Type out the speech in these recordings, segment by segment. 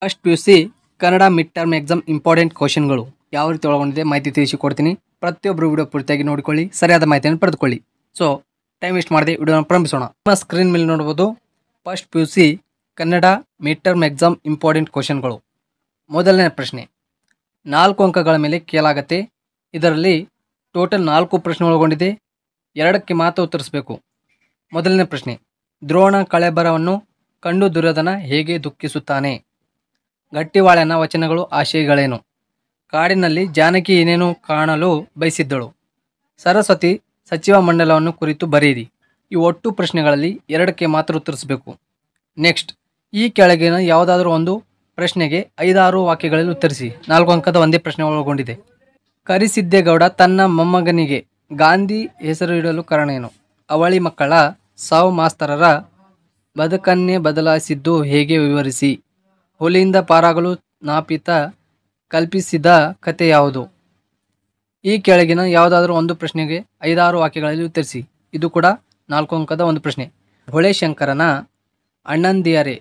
First PUC Kannada mid term exam important ಕ್ವಶನ್ಗಳು ಯಾವ ರೀತಿ ಒಳಗೊಂಡಿದೆ ಮಾಹಿತಿ ತಿಳಿಸಿಕೊಡ್ತೀನಿ. ಪ್ರತಿಯೊಬ್ಬರು ವಿಡಿಯೋ ಪೂರ್ತಿಯಾಗಿ ನೋಡಿಕೊಳ್ಳಿ, ಸರಿಯಾದ ಮಾಹಿತಿಯನ್ನು ಪಡೆದುಕೊಳ್ಳಿ. ಸೊ ಟೈಮ್ ವೇಸ್ಟ್ ಮಾಡದೆ ವಿಡಿಯೋನ ಪ್ರಾರಂಭಿಸೋಣ. ನಿಮ್ಮ ಸ್ಕ್ರೀನ್ ಮೇಲೆ ನೋಡಬಹುದು first PUC Kannada mid term exam important ಕ್ವಶನ್ಗಳು. ಮೊದಲನೇ ಪ್ರಶ್ನೆ, 4 ಅಂಕಗಳ ಮೇಲೆ ಕೇಳಾಗತ್ತೆ. ಇದರಲ್ಲಿ ಟೋಟಲ್ 4 ಪ್ರಶ್ನೆ ಒಳಗೊಂಡಿದೆ. 2ಕ್ಕೆ ಮಾತ್ರ ಉತ್ತರಿಸಬೇಕು. ಮೊದಲನೇ ಪ್ರಶ್ನೆ, ದ್ರೋಣ ಕಳೆಬರವನ್ನು ಕಂಡು ದುರ್ಯೋಧನ ಹೇಗೆ ದುಃಖಿಸುತ್ತಾನೆ? ಗಟ್ಟಿವಾಳನ ವಚನಗಳು ಆಶಯಗಳೇನು? ಕಾಡಿನಲ್ಲಿ ಜಾನಕಿ ಏನೇನು ಕಾಣಲು ಬಯಸಿದ್ದಳು? ಸರಸ್ವತಿ ಸಚಿವ ಮಂಡಲವನ್ನು ಕುರಿತು ಬರೆಯಿರಿ. ಈ ಒಟ್ಟು ಪ್ರಶ್ನೆಗಳಲ್ಲಿ 2ಕ್ಕೆ ಮಾತ್ರ ಉತ್ತರಿಸಬೇಕು. ನೆಕ್ಸ್ಟ್, ಈ ಕೆಳಗಿನ ಯಾವುದಾದ್ರೂ ಒಂದು ಪ್ರಶ್ನೆಗೆ 5-6 ವಾಕ್ಯಗಳಲ್ಲಿ ಉತ್ತರಿಸಿ. 4 ಅಂಕದ ಒಂದೇ ಪ್ರಶ್ನೆ ಒಳಗೊಂಡಿದೆ. ಕರಿಸಿದ್ದೇಗೌಡ ತನ್ನ ಮೊಮ್ಮಗನಿಗೆ ಗಾಂಧಿ ಹೆಸರು ಇಡಲು ಕಾರಣ ಏನು? ಅವಳಿ ಮಕ್ಕಳ ಸಾವು ಮಾಸ್ತರರ ಬದುಕನ್ನೇ ಬದಲಾಯಿಸಿದ್ದು ಹೇಗೆ ವಿವರಿಸಿ. ಹುಲಿಯಿಂದ ಪಾರಾಗಲು ನಾಪಿತ ಕಲ್ಪಿಸಿದ ಕತೆ ಯಾವುದು? ಈ ಕೆಳಗಿನ ಯಾವುದಾದ್ರೂ ಒಂದು ಪ್ರಶ್ನೆಗೆ 5-6 ವಾಕ್ಯಗಳಲ್ಲಿ ಉತ್ತರಿಸಿ. ಇದು ಕೂಡ 4 ಅಂಕದ ಒಂದು ಪ್ರಶ್ನೆ. ಹೊಳೆಶಂಕರನ ಅಣ್ಣಂದಿಯರೇ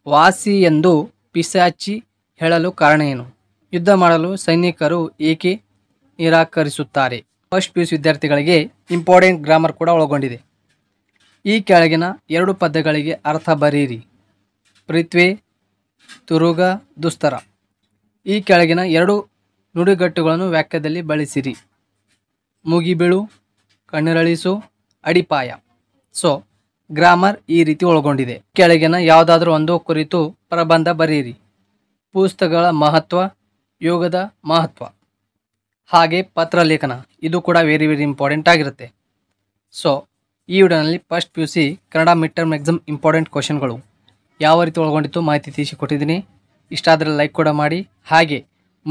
ವಾಸಿ ಎಂದು ಪಿಶಾಚಿ ಹೇಳಲು ಕಾರಣ ಏನು? ಯುದ್ಧ ಮಾಡಲು ಸೈನಿಕರು ಏಕೆ ನಿರಾಕರಿಸುತ್ತಾರೆ? ಫಸ್ಟ್ PUC ವಿದ್ಯಾರ್ಥಿಗಳಿಗೆ ಇಂಪಾರ್ಟೆಂಟ್ ಗ್ರಾಮರ್ ಕೂಡ ಒಳಗೊಂಡಿದೆ. ಈ ಕೆಳಗಿನ 2 ಪದ್ಯಗಳಿಗೆ ಅರ್ಥ ಬರೆಯಿರಿ. ಪೃಥ್ವಿ ತುರುಗ ದುಸ್ತರ. ಈ ಕೆಳಗಿನ 2 ನುಡಿಗಟ್ಟುಗಳನ್ನು ವಾಕ್ಯದಲ್ಲಿ ಬಳಸಿರಿ. ಮುಗಿಬೀಳು, ಕಣ್ಣರಳಿಸು, ಅಡಿಪಾಯ. ಸೊ ಗ್ರಾಮರ್ ಈ ರೀತಿ ಒಳಗೊಂಡಿದೆ. ಕೆಳಗಿನ ಯಾವುದಾದ್ರೂ ಒಂದು ಕುರಿತು ಪ್ರಬಂಧ ಬರೆಯಿರಿ. ಪುಸ್ತಕಗಳ ಮಹತ್ವ, ಯೋಗದ ಮಹತ್ವ, ಹಾಗೆ ಪತ್ರಲೇಖನ. ಇದು ಕೂಡ ವೆರಿ ಇಂಪಾರ್ಟೆಂಟ್ ಆಗಿರುತ್ತೆ. ಸೊ ಈ ವಿಡಿಯೋನಲ್ಲಿ first PUC Kannada mid term exam important ಕ್ವಶನ್ಗಳು ಯಾವ ರೀತಿ ಒಳಗೊಂಡಿತ್ತು ಮಾಹಿತಿ ತಿಳಿಸಿಕೊಟ್ಟಿದ್ದೀನಿ. ಇಷ್ಟ ಆದರೆ ಲೈಕ್ ಕೂಡ ಮಾಡಿ. ಹಾಗೆ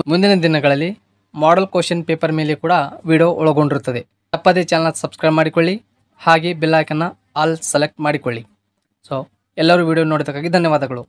ಮುಂದಿನ ದಿನಗಳಲ್ಲಿ ಮಾಡೆಲ್ ಕ್ವಶನ್ ಪೇಪರ್ ಮೇಲೆ ಕೂಡ ವಿಡಿಯೋ ಒಳಗೊಂಡಿರುತ್ತದೆ. ತಪ್ಪದೇ ಚಾನಲ್ ಸಬ್ಸ್ಕ್ರೈಬ್ ಮಾಡಿಕೊಳ್ಳಿ. ಹಾಗೆ ಬೆಲ್ ಐಕನ್ನ ಆಲ್ ಸೆಲೆಕ್ಟ್ ಮಾಡಿಕೊಳ್ಳಿ. ಸೊ ಎಲ್ಲರೂ ವಿಡಿಯೋ ನೋಡೋದಕ್ಕಾಗಿ ಧನ್ಯವಾದಗಳು.